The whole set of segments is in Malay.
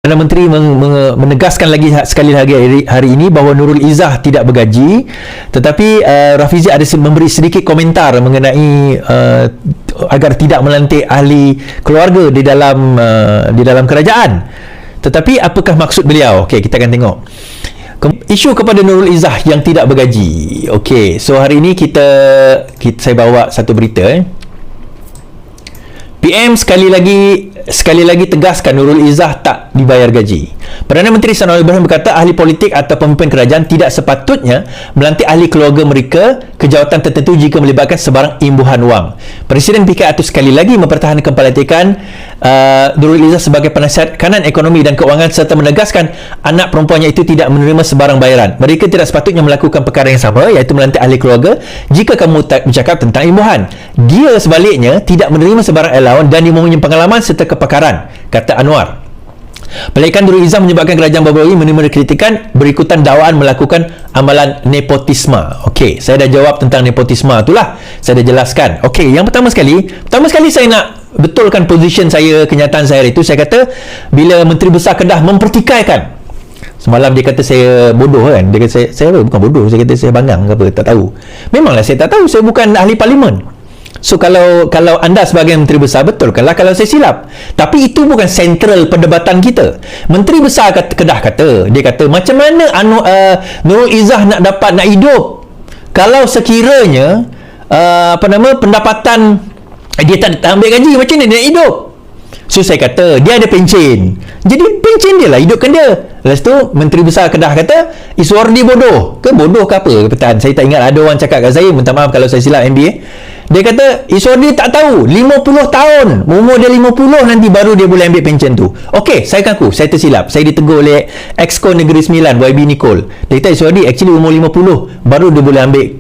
Perdana Menteri menegaskan lagi sekali lagi hari ini bahawa Nurul Izzah tidak bergaji, tetapi Rafizi ada memberi sedikit komentar mengenai agar tidak melantik ahli keluarga di dalam kerajaan. Tetapi apakah maksud beliau? Okey, kita akan tengok isu kepada Nurul Izzah yang tidak bergaji. Okey, so hari ini saya bawa satu berita. PM sekali lagi tegaskan Nurul Izzah tak dibayar gaji. Perdana Menteri Anwar Ibrahim berkata ahli politik atau pemimpin kerajaan tidak sepatutnya melantik ahli keluarga mereka ke jawatan tertentu jika melibatkan sebarang imbuhan wang. Presiden PKR itu sekali lagi mempertahankan pelantikan Nurul Izzah sebagai penasihat kanan ekonomi dan keuangan serta menegaskan anak perempuannya itu tidak menerima sebarang bayaran. Mereka tidak sepatutnya melakukan perkara yang sama, iaitu melantik ahli keluarga jika kamu bercakap tentang imbuhan. Dia sebaliknya tidak menerima sebarang allowance dan dia mempunyai pengalaman serta kepakaran, kata Anwar. Pelantikan Nurul Izzah menyebabkan kerajaan baru-baru ini menerima kritikan berikutan dakwaan melakukan amalan nepotisme. Okey, saya dah jawab tentang nepotisme itulah. Saya dah jelaskan. Okey, yang pertama sekali saya nak betulkan position saya, kenyataan saya itu. Saya kata bila Menteri Besar Kedah mempertikaikan, semalam dia kata saya bodoh kan. Dia kata saya bukan bodoh, saya kata saya bangang ke apa, tak tahu. Memanglah saya tak tahu, saya bukan ahli parlimen. So kalau anda sebagai Menteri Besar, betul kalau saya silap. Tapi itu bukan sentral perdebatan kita. Menteri Besar Kedah kata, dia kata macam mana Nurul Izzah nak hidup kalau sekiranya pendapatan dia tak ambil gaji, macam mana dia nak hidup? So saya kata dia ada pencen, jadi pencen dia lah hidupkan dia. Lepas tu Menteri Besar Kedah kata Iswardi bodoh ke apa kebetulan saya tak ingat. Ada orang cakap kat saya, minta maaf kalau saya silap MBA. Dia kata Iswardi tak tahu 50 tahun, umur dia 50 nanti baru dia boleh ambil pencen tu. Okey, saya ngaku saya tersilap. Saya ditegur oleh Exco Negeri Sembilan YB Nicole. Dia kata Iswardi actually umur 50 baru dia boleh ambil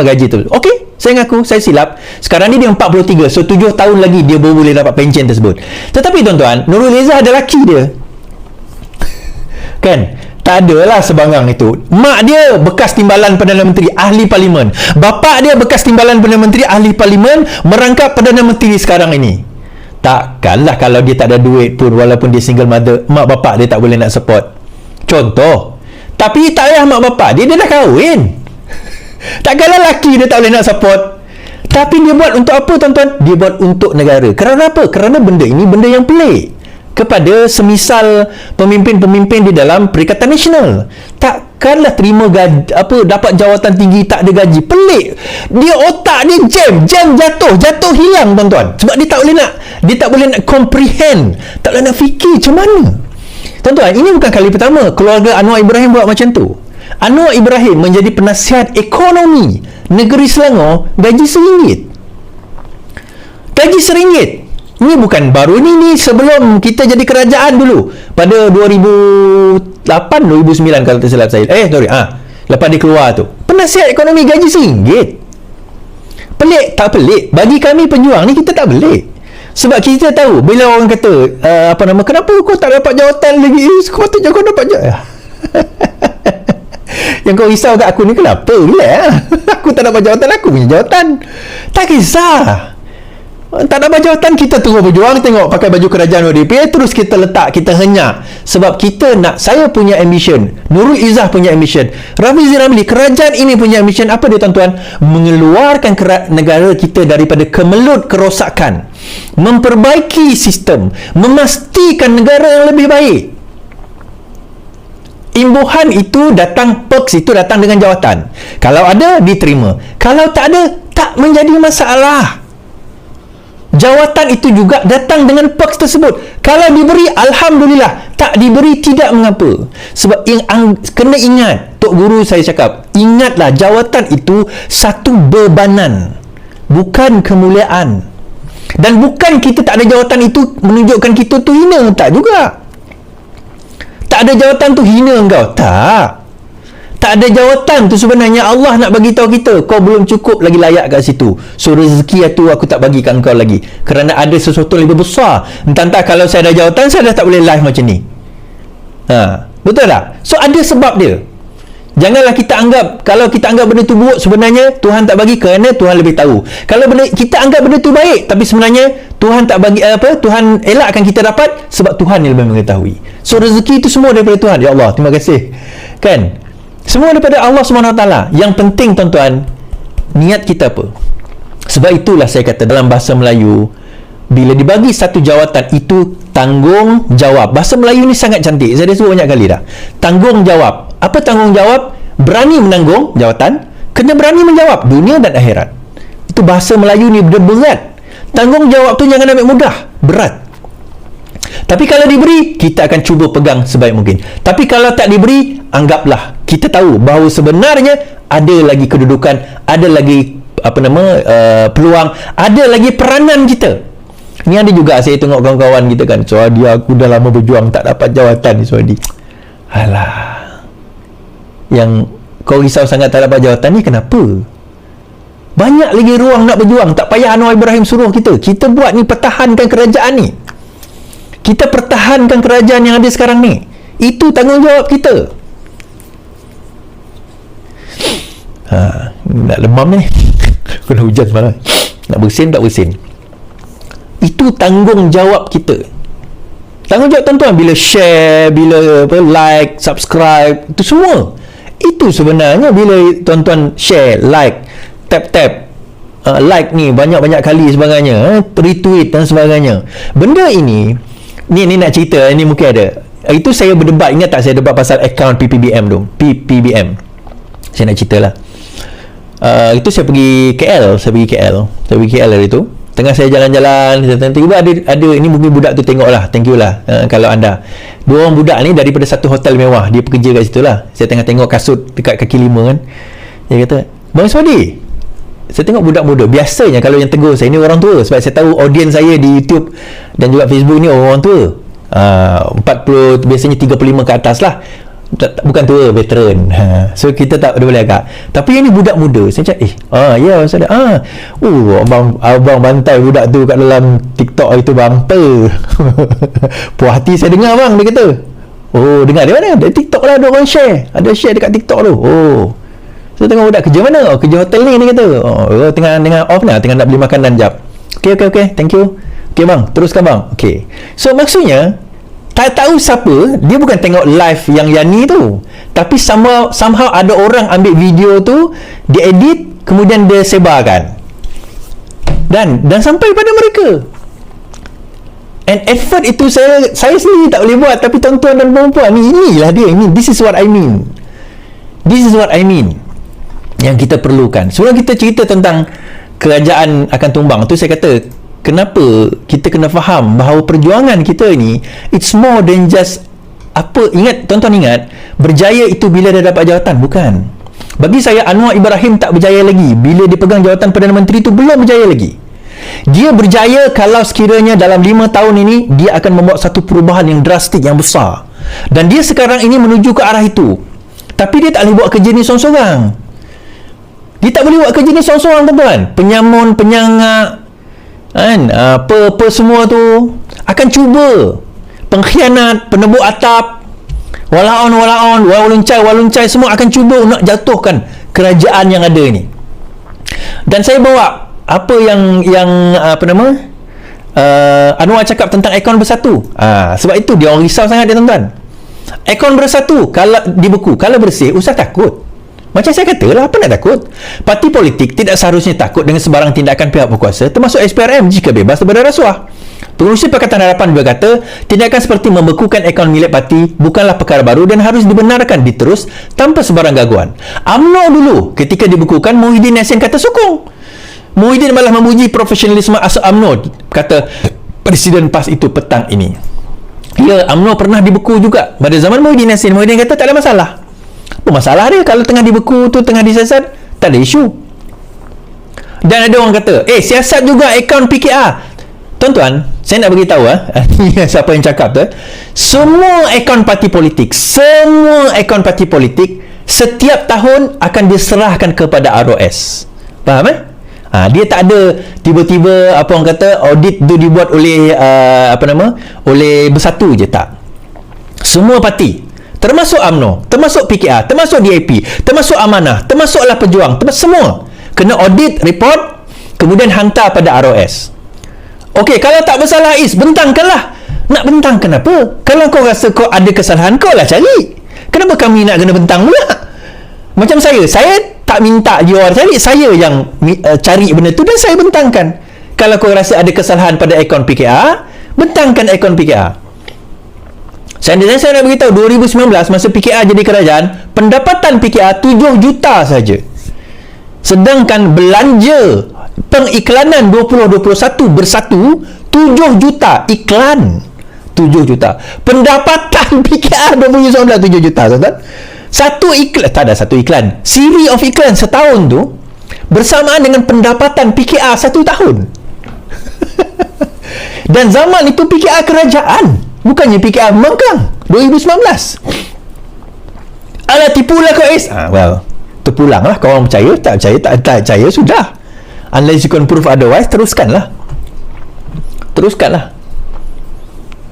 gaji tu. Okey, saya ngaku saya silap. Sekarang ni dia 43, so 7 tahun lagi dia baru boleh dapat pencen tersebut. Tetapi tuan-tuan, Nurul Izzah ada laki dia kan, tak adalah sebangang itu. Mak dia bekas timbalan Perdana Menteri, ahli parlimen. Bapa dia bekas timbalan Perdana Menteri, ahli parlimen, merangkap Perdana Menteri sekarang ini. Takkanlah kalau dia tak ada duit pun, walaupun dia single mother, mak bapak dia tak boleh nak support. Contoh. Tapi tak payah mak bapak dia dah kahwin. Takkanlah laki dia tak boleh nak support. Tapi dia buat untuk apa tuan-tuan? Dia buat untuk negara. Kerana apa? Kerana benda ini benda yang pelik kepada semisal pemimpin-pemimpin di dalam Perikatan Nasional. Takkanlah terima dapat jawatan tinggi tak ada gaji. Pelik. Dia otak dia jam jatuh hilang tuan-tuan. Sebab dia tak boleh nak comprehend, tak boleh nak fikir macam mana. Tuan-tuan, ini bukan kali pertama keluarga Anwar Ibrahim buat macam tu. Anwar Ibrahim menjadi penasihat ekonomi negeri Selangor, gaji RM1. Gaji RM1. Ini bukan baru ni sebelum kita jadi kerajaan dulu. Pada 2008, 2009 kalau tak silap saya. Lepas dia keluar tu. Penasihat ekonomi gaji RM1. Pelik tak pelik? Bagi kami penjuang ni kita tak pelik. Sebab kita tahu bila orang kata kenapa kau tak dapat jawatan lagi? Sepatutnya kau dapat jawatan. Yang kau risau kat aku ni kenapa? Aku tak dapat jawatan, aku punya jawatan. Tak kisah. Tak dapat jawatan, kita terus berjuang, tengok pakai baju kerajaan ODP, terus kita letak, kita henyak. Sebab kita nak, saya punya ambition, Nurul Izzah punya ambition, Rafizi Ramli, kerajaan ini punya ambition. Apa dia tuan-tuan? Mengeluarkan negara kita daripada kemelut kerosakan, memperbaiki sistem, memastikan negara yang lebih baik. Imbuhan itu datang, perks itu datang dengan jawatan. Kalau ada, diterima. Kalau tak ada, tak menjadi masalah. Jawatan itu juga datang dengan perks tersebut. Kalau diberi, alhamdulillah. Tak diberi, tidak mengapa. Sebab kena ingat, Tok Guru saya cakap, ingatlah jawatan itu satu bebanan, bukan kemuliaan. Dan bukan kita tak ada jawatan itu menunjukkan kita tu hina, tak juga. Tak ada jawatan tu hina engkau, tak. Tak ada jawatan tu sebenarnya Allah nak bagi tahu kita, kau belum cukup lagi layak kat situ. So rezeki tu aku tak bagi kat kau lagi. Kerana ada sesuatu yang lebih besar. Entah kalau saya ada jawatan, saya dah tak boleh live macam ni. Betul tak? So ada sebab dia. Janganlah kita anggap, kalau kita anggap benda tu buruk, sebenarnya Tuhan tak bagi kerana Tuhan lebih tahu. Kalau kita anggap benda tu baik, tapi sebenarnya Tuhan tak bagi Tuhan elakkan kita dapat sebab Tuhan yang lebih mengetahui. So rezeki itu semua daripada Tuhan. Ya Allah, terima kasih. Kan? Semua daripada Allah SWT. Yang penting tuan-tuan, niat kita apa? Sebab itulah saya kata dalam bahasa Melayu, bila dibagi satu jawatan, itu tanggungjawab. Bahasa Melayu ni sangat cantik. Saya dah sebut banyak kali dah. Tanggungjawab. Apa tanggungjawab? Berani menanggung jawatan, kena berani menjawab dunia dan akhirat. Itu bahasa Melayu ni berat. Tanggungjawab tu jangan ambil mudah, berat. Tapi kalau diberi, kita akan cuba pegang sebaik mungkin. Tapi kalau tak diberi, anggaplah kita tahu bahawa sebenarnya ada lagi kedudukan, ada lagi peluang, ada lagi peranan kita. Ni ada juga saya tengok kawan-kawan kita kan, Suhadi, aku dah lama berjuang tak dapat jawatan ni Suhadi. Alah, yang kau risau sangat tak dapat jawatan ni kenapa? Banyak lagi ruang nak berjuang. Tak payah Anwar Ibrahim suruh kita. Kita buat ni, pertahankan kerajaan ni. Kita pertahankan kerajaan yang ada sekarang ni. Itu tanggungjawab kita. Nak lemam ni. Kena hujan semalam. Nak bersin tak bersin. Itu tanggungjawab kita. Tanggungjawab tuan-tuan, bila share, bila like, subscribe, itu semua. Itu sebenarnya bila tuan-tuan share, like, tap like ni banyak-banyak kali sebagainya, retweet dan sebagainya. Benda ini ni nak cerita, ni mungkin ada. Itu saya berdebat, ingat tak saya debat pasal akaun PPBM tu, PPBM. Saya nak ceritalah. Itu saya pergi KL hari tu. Tengah saya jalan-jalan, tiba-tiba ada ini mungkin budak tu tengok lah, thank you lah kalau anda. Dua orang budak ni daripada satu hotel mewah, dia pekerja kat situ lah. Saya tengah tengok kasut dekat kaki lima kan. Dia kata, Bang Suhadi, saya tengok budak muda. Biasanya kalau yang tegur saya ni orang tua, sebab saya tahu audiens saya di YouTube dan juga Facebook ni orang tua. 40, biasanya 35 ke atas lah. Bukan tua, veteran. So kita tak boleh agak. Tapi yang ni budak muda. Saya cakap, ya Ustaz. Abang bantai budak tu kat dalam TikTok itu bangta. Puas hati saya dengar bang, dia kata. Oh, dengar di mana? Dari TikTok lah ada orang share. Ada share dekat TikTok tu. Oh. So tengok budak kerja mana? Kerja hotel ni, dia kata. Tengah off lah, tengah nak beli makanan jap. Okay, thank you. Okay bang, teruskan bang. Okay. So maksudnya tak tahu siapa, dia bukan tengok live yang Yani tu, tapi somehow ada orang ambil video tu, dia edit, kemudian dia sebarkan dan sampai pada mereka. And effort itu saya sendiri tak boleh buat, tapi tuan-tuan dan puan-puan, inilah dia, this is what I mean yang kita perlukan. Sebelum kita cerita tentang kerajaan akan tumbang tu, saya kata kenapa kita kena faham bahawa perjuangan kita ni, it's more than just tuan-tuan ingat, berjaya itu bila dia dapat jawatan, bukan. Bagi saya, Anwar Ibrahim tak berjaya lagi bila dia pegang jawatan Perdana Menteri, itu belum berjaya lagi. Dia berjaya kalau sekiranya dalam 5 tahun ini dia akan membuat satu perubahan yang drastik, yang besar, dan dia sekarang ini menuju ke arah itu. Tapi dia tak boleh buat kerja ni seorang-seorang. Dia tak boleh buat kerja ni seorang-seorang, tuan-tuan. Penyamun, penyangak kan, apa semua tu akan cuba, pengkhianat, penebuk atap, walaon, waluncai semua akan cuba nak jatuhkan kerajaan yang ada ni. Dan saya bawa apa yang Anwar cakap tentang akaun bersatu. Sebab itu dia orang risau sangat dia, tuan-tuan. Akaun bersatu kalau dibeku, kalau bersih, usah takut. Macam saya kata lah, apa nak takut? Parti politik tidak seharusnya takut dengan sebarang tindakan pihak berkuasa, termasuk SPRM, jika bebas daripada rasuah. Pengurusi Pakatan Harapan berkata, tindakan seperti membekukan akaun milik parti bukanlah perkara baru dan harus dibenarkan diterus tanpa sebarang gangguan. UMNO dulu ketika dibekukan, Muhyiddin Yassin kata sokong. Muhyiddin malah memuji profesionalisme asal UMNO, kata Presiden PAS itu petang ini. Ya, UMNO pernah dibeku juga pada zaman Muhyiddin Yassin. Muhyiddin kata tak ada masalah. Apa masalah dia kalau tengah dibeku tu, tengah disiasat, tak ada isu. Dan ada orang kata, siasat juga akaun PKR. Tuan-tuan, saya nak beritahu siapa yang cakap tu, semua akaun parti politik setiap tahun akan diserahkan kepada ROS. Faham dia tak ada tiba-tiba apa orang kata audit tu dibuat oleh oleh bersatu je, tak. Semua parti termasuk UMNO, termasuk PKR, termasuk DAP, termasuk Amanah, termasuklah Pejuang, semua kena audit report, kemudian hantar pada ROS. Okey, kalau tak bersalah bentangkanlah. Nak bentang kenapa? Kalau kau rasa kau ada kesalahan, kau lah cari. Kenapa kami nak kena bentang pula? Macam saya tak minta dia cari, saya yang cari benda tu dan saya bentangkan. Kalau kau rasa ada kesalahan pada akaun PKR, bentangkan akaun PKR. Saya nak beritahu, 2019 masa PKR jadi kerajaan, pendapatan PKR 7 juta saja. Sedangkan belanja pengiklanan 2021 bersatu 7 juta iklan. 7 juta. Pendapatan PKR 2019 7 juta, tuan-tuan. Satu iklan. Series of iklan setahun tu bersamaan dengan pendapatan PKR satu tahun. Dan zaman itu PKR kerajaan, bukannya PKR membangkang 2019. Alah, tipulah kau well, terpulanglah. Kau orang percaya, tak percaya sudah. Unless you can prove otherwise, teruskanlah.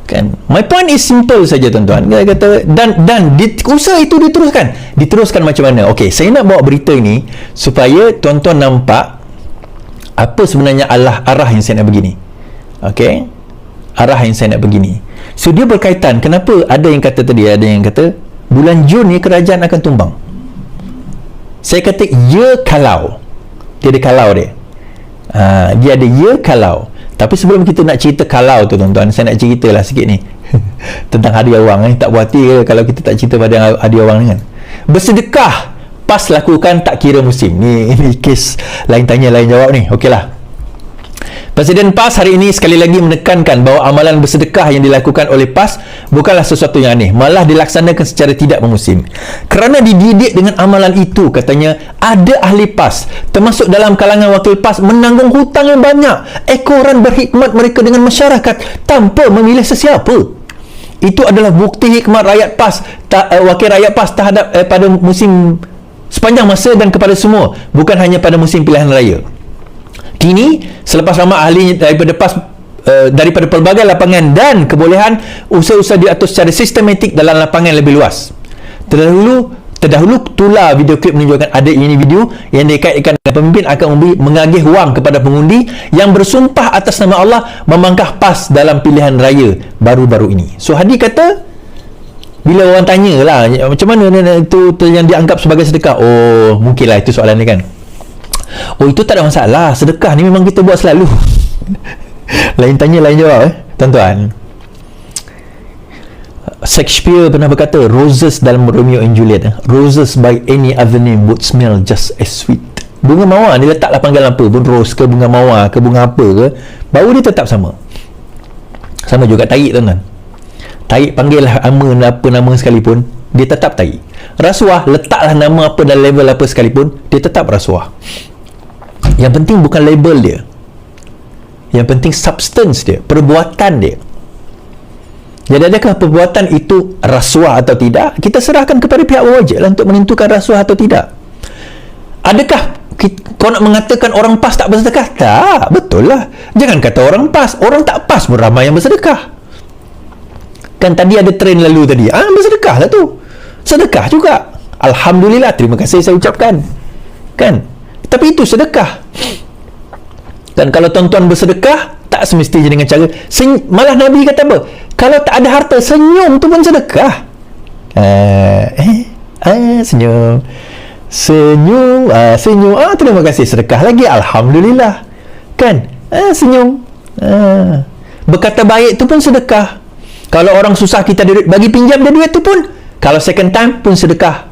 Kan, my point is simple saja, tuan-tuan. Dia kata dan usaha itu diteruskan macam mana? Okey, saya nak bawa berita ini supaya tuan-tuan nampak apa sebenarnya arah yang saya nak begini. Okey, arah yang saya nak begini. So dia berkaitan. Kenapa ada yang kata tadi, ada yang kata bulan Jun ni kerajaan akan tumbang. Saya kata ya kalau dia ada kalau dia. Dia ada ya kalau. Tapi sebelum kita nak cerita kalau tu, tuan-tuan, saya nak ceritalah sikit ni tentang hadiah wang. Tak puas hati ke kalau kita tak cerita pada hadiah wang ni kan. Bersedekah PAS lakukan tak kira musim. Ni kes lain tanya lain jawab ni. Okeylah. Presiden PAS hari ini sekali lagi menekankan bahawa amalan bersedekah yang dilakukan oleh PAS bukanlah sesuatu yang aneh, malah dilaksanakan secara tidak memusim. Kerana dididik dengan amalan itu, katanya, ada ahli PAS termasuk dalam kalangan wakil PAS menanggung hutang yang banyak, ekoran berkhidmat mereka dengan masyarakat tanpa memilih sesiapa. Itu adalah bukti hikmat rakyat PAS, wakil rakyat PAS terhadap pada musim sepanjang masa dan kepada semua, bukan hanya pada musim pilihan raya. Kini, selepas lama ahli daripada PAS daripada pelbagai lapangan dan kebolehan, usaha-usaha diatur secara sistematik dalam lapangan lebih luas. Terdahulu tular video klip menunjukkan ada ini video yang dikaitkan dengan pemimpin akan mengagih wang kepada pengundi yang bersumpah atas nama Allah memangkah PAS dalam pilihan raya baru-baru ini. So Hadi kata, bila orang tanya lah macam mana itu yang dianggap sebagai sedekah, oh mungkinlah itu soalan ni kan. Oh, itu tak ada masalah. Sedekah ni memang kita buat selalu. Lain tanya, lain jawab tuan-tuan. Shakespeare pernah berkata, roses dalam Romeo and Juliet, roses by any other name would smell just as sweet. Bunga mawar ni letaklah panggilan apa pun, rose ke bunga mawar ke bunga apa ke, bau dia tetap sama. Sama juga tarik, tuan-tuan. Tarik panggillah apa nama sekalipun, dia tetap tarik. Rasuah, letaklah nama apa dan level apa sekalipun, dia tetap rasuah. Yang penting bukan label dia, yang penting substance dia, perbuatan dia. Jadi adakah perbuatan itu rasuah atau tidak? Kita serahkan kepada pihak berwajib lah untuk menentukan rasuah atau tidak. Adakah kau nak mengatakan orang PAS tak bersedekah? Tak, betul lah. Jangan kata orang PAS, orang tak PAS pun ramai yang bersedekah. Kan tadi ada trend lalu tadi, bersedekah lah tu, sedekah juga. Alhamdulillah, terima kasih saya ucapkan, kan? Tapi itu sedekah. Dan kalau tuan-tuan bersedekah, tak semestinya dengan cara malah Nabi kata apa? Kalau tak ada harta, senyum tu pun sedekah. Senyum. Terima kasih, sedekah lagi. Alhamdulillah, kan? Senyum. Berkata baik tu pun sedekah. Kalau orang susah kita ada duit, bagi pinjam dia duit tu pun, kalau second time pun sedekah.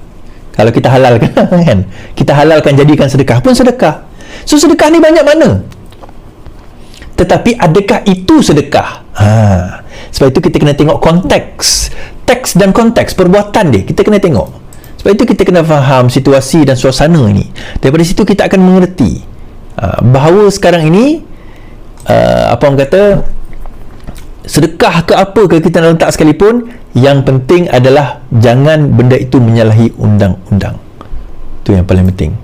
Kalau kita halalkan, kan? Kita halalkan jadikan sedekah pun sedekah. So sedekah ni banyak mana. Tetapi adakah itu sedekah? Sebab itu kita kena tengok konteks, teks dan konteks perbuatan dia. Kita kena tengok. Sebab itu kita kena faham situasi dan suasana ni. Daripada situ kita akan mengerti bahawa sekarang ini apa orang kata, sedekah ke apa ke kita nak letak sekalipun, yang penting adalah jangan benda itu menyalahi undang-undang. Itu yang paling penting.